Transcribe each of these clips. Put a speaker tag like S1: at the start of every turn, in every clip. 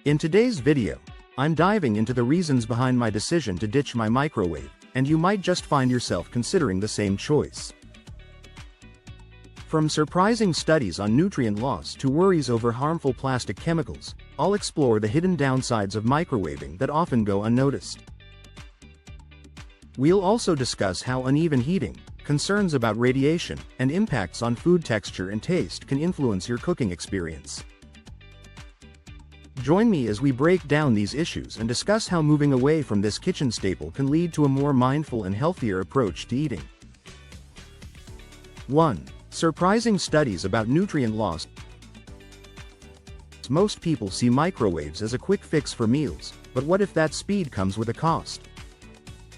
S1: In today's video, I'm diving into the reasons behind my decision to ditch my microwave, and you might just find yourself considering the same choice. From surprising studies on nutrient loss to worries over harmful plastic chemicals, I'll explore the hidden downsides of microwaving that often go unnoticed. We'll also discuss how uneven heating, concerns about radiation, and impacts on food texture and taste can influence your cooking experience. Join me as we break down these issues and discuss how moving away from this kitchen staple can lead to a more mindful and healthier approach to eating. 1. Surprising studies about nutrient loss. Most people see microwaves as a quick fix for meals, but what if that speed comes with a cost?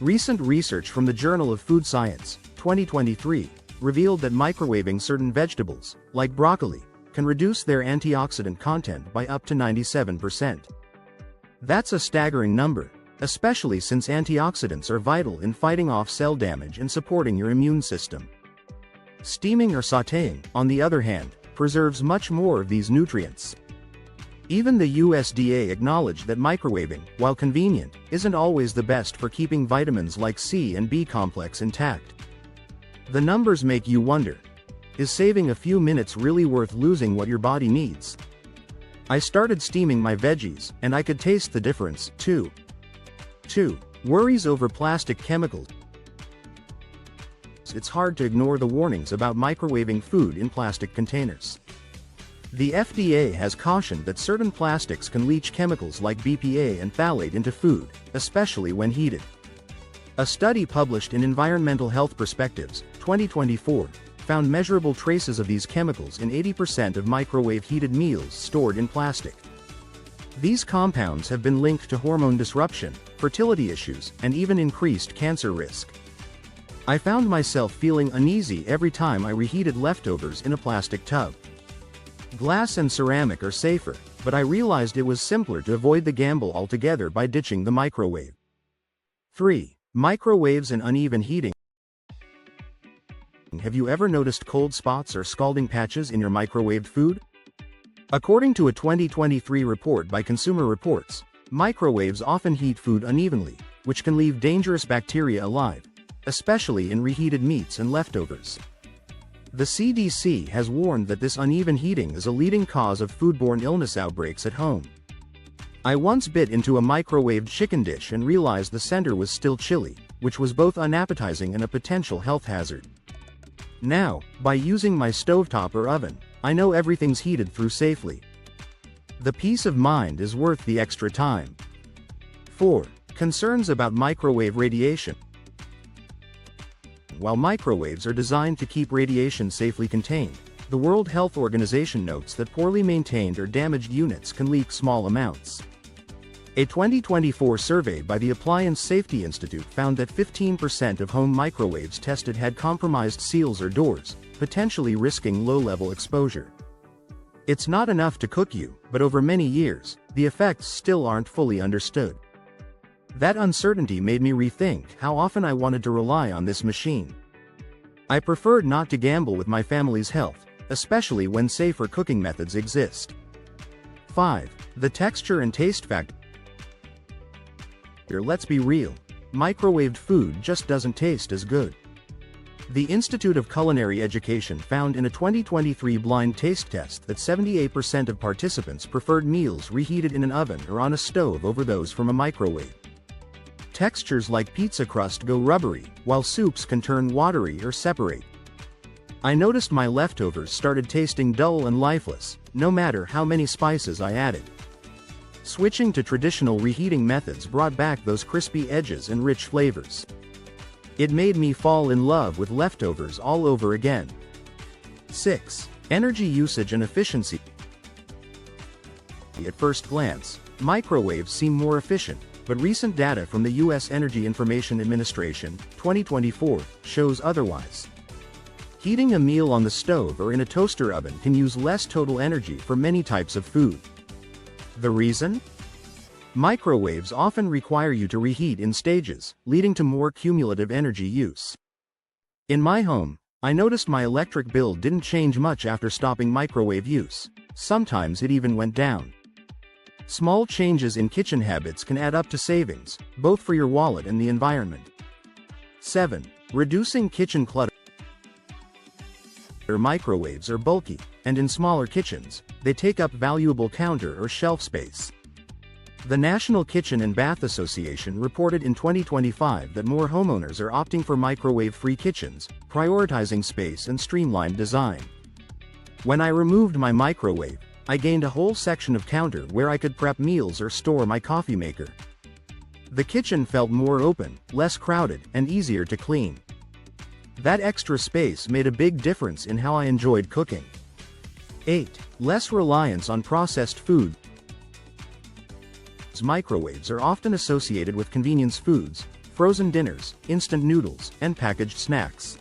S1: Recent research from the Journal of Food Science, 2023, revealed that microwaving certain vegetables, like broccoli, can reduce their antioxidant content by up to 97%. That's a staggering number, especially since antioxidants are vital in fighting off cell damage and supporting your immune system. Steaming or sautéing, on the other hand, preserves much more of these nutrients. Even the USDA acknowledged that microwaving, while convenient, isn't always the best for keeping vitamins like C and B complex intact. The numbers make you wonder, is saving a few minutes really worth losing what your body needs? I started steaming my veggies, and I could taste the difference, too. 2. Worries over plastic chemicals. It's hard to ignore the warnings about microwaving food in plastic containers. The FDA has cautioned that certain plastics can leach chemicals like BPA and phthalate into food, especially when heated. A study published in Environmental Health Perspectives, 2024, found measurable traces of these chemicals in 80% of microwave-heated meals stored in plastic. These compounds have been linked to hormone disruption, fertility issues, and even increased cancer risk. I found myself feeling uneasy every time I reheated leftovers in a plastic tub. Glass and ceramic are safer, but I realized it was simpler to avoid the gamble altogether by ditching the microwave. 3. Microwaves and uneven heating. Have you ever noticed cold spots or scalding patches in your microwaved food? According to a 2023 report by Consumer Reports, microwaves often heat food unevenly, which can leave dangerous bacteria alive, especially in reheated meats and leftovers. The CDC has warned that this uneven heating is a leading cause of foodborne illness outbreaks at home. I once bit into a microwaved chicken dish and realized the center was still chilly, which was both unappetizing and a potential health hazard. Now, by using my stovetop or oven, I know everything's heated through safely. The peace of mind is worth the extra time. 4. Concerns about microwave radiation. While microwaves are designed to keep radiation safely contained, the World Health Organization notes that poorly maintained or damaged units can leak small amounts. A 2024 survey by the Appliance Safety Institute found that 15% of home microwaves tested had compromised seals or doors, potentially risking low-level exposure. It's not enough to cook you, but over many years, the effects still aren't fully understood. That uncertainty made me rethink how often I wanted to rely on this machine. I preferred not to gamble with my family's health, especially when safer cooking methods exist. 5. The texture and taste factor. Let's be real, microwaved food just doesn't taste as good. The Institute of Culinary Education found in a 2023 blind taste test that 78% of participants preferred meals reheated in an oven or on a stove over those from a microwave. Textures like pizza crust go rubbery, while soups can turn watery or separate. I noticed my leftovers started tasting dull and lifeless, no matter how many spices I added. Switching to traditional reheating methods brought back those crispy edges and rich flavors. It made me fall in love with leftovers all over again. 6. Energy usage and efficiency. At first glance, microwaves seem more efficient, but recent data from the U.S. Energy Information Administration, 2024, shows otherwise. Heating a meal on the stove or in a toaster oven can use less total energy for many types of food. The reason? Microwaves often require you to reheat in stages, leading to more cumulative energy use. In my home, I noticed my electric bill didn't change much after stopping microwave use. Sometimes it even went down. Small changes in kitchen habits can add up to savings, both for your wallet and the environment. 7. Reducing kitchen clutter. Microwaves are bulky, and in smaller kitchens, they take up valuable counter or shelf space. The National Kitchen and Bath Association reported in 2025 that more homeowners are opting for microwave-free kitchens, prioritizing space and streamlined design. When I removed my microwave, I gained a whole section of counter where I could prep meals or store my coffee maker. The kitchen felt more open, less crowded, and easier to clean. That extra space made a big difference in how I enjoyed cooking. 8. Less reliance on processed food. Microwaves are often associated with convenience foods, frozen dinners, instant noodles, and packaged snacks.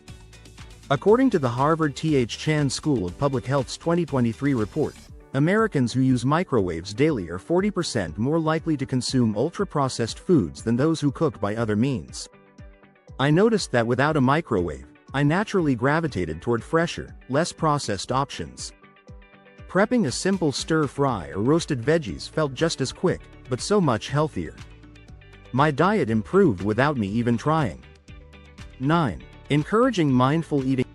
S1: According to the Harvard T.H. Chan School of Public Health's 2023 report, Americans who use microwaves daily are 40% more likely to consume ultra-processed foods than those who cook by other means. I noticed that without a microwave, I naturally gravitated toward fresher, less processed options. Prepping a simple stir-fry or roasted veggies felt just as quick, but so much healthier. My diet improved without me even trying. 9. Encouraging mindful eating.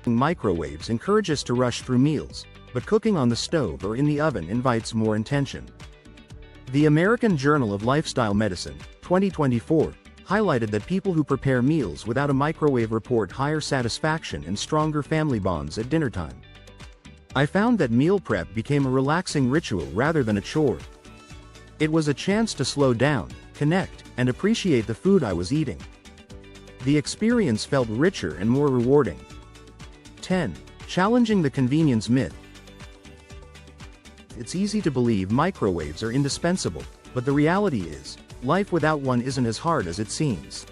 S1: Microwaves encourage us to rush through meals, but cooking on the stove or in the oven invites more intention. The American Journal of Lifestyle Medicine, 2024, highlighted that people who prepare meals without a microwave report higher satisfaction and stronger family bonds at dinner time. I found that meal prep became a relaxing ritual rather than a chore. It was a chance to slow down, connect, and appreciate the food I was eating. The experience felt richer and more rewarding. 10. Challenging the convenience myth. It's easy to believe microwaves are indispensable, but the reality is, life without one isn't as hard as it seems.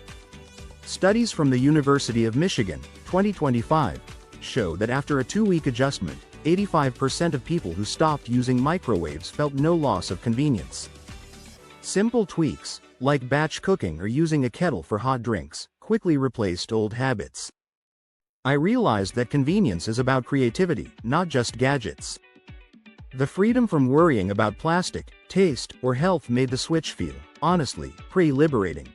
S1: Studies from the University of Michigan, 2025, show that after a 2-week adjustment, 85% of people who stopped using microwaves felt no loss of convenience. Simple tweaks, like batch cooking or using a kettle for hot drinks, quickly replaced old habits. I realized that convenience is about creativity, not just gadgets. The freedom from worrying about plastic, taste, or health made the switch feel, honestly, pretty liberating.